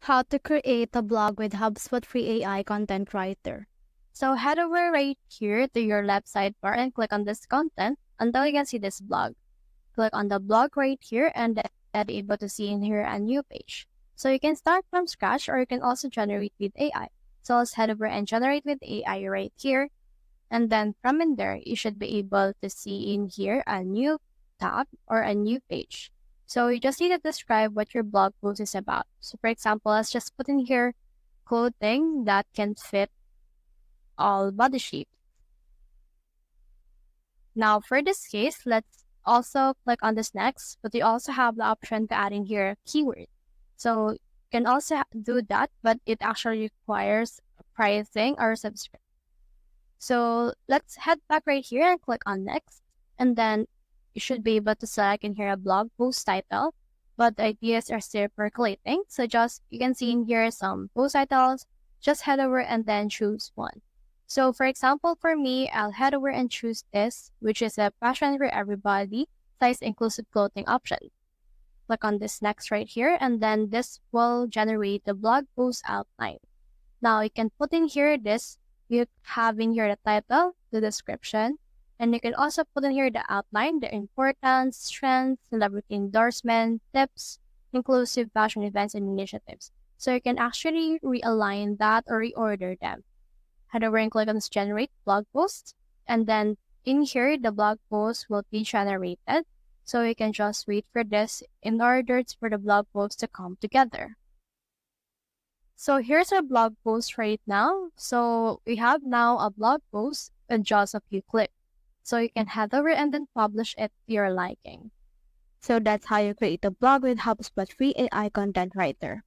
How to create a blog with HubSpot free AI content writer. So head over right here to your left sidebar and click on this content until you can see this blog. Click on the blog right here and then be able to see in here a new page. So you can start from scratch or you can also generate with AI. So let's head over and generate with AI right here. And then from in there, you should be able to see in here a new tab or a new page. So you just need to describe what your blog post is about. So for example, let's just put in here clothing that can fit all body shapes. Now for this case, let's also click on this next, but you also have the option to add in here keyword. So you can also do that, but it actually requires pricing or subscription. So let's head back right here and click on next. And then you should be able to select in here a blog post title, but the ideas are still percolating. So you can see in here some post titles, just head over and then choose one. So for example, for me, I'll head over and choose this, which is a fashion for everybody, size inclusive clothing option. Click on this next right here, and then this will generate the blog post outline. Now you can put in here this, you have in here the title, the description, and you can also put in here the outline, the importance, trends, celebrity endorsement, tips, inclusive fashion events and initiatives. So you can actually realign that or reorder them. Head over and click on this generate blog post, and then in here the blog post will be generated. So you can just wait for this in order for the blog post to come together. So here's our blog post right now. So we have now a blog post in just a few clicks. So you can head over and then publish it to your liking. So that's how you create a blog with HubSpot free AI content writer.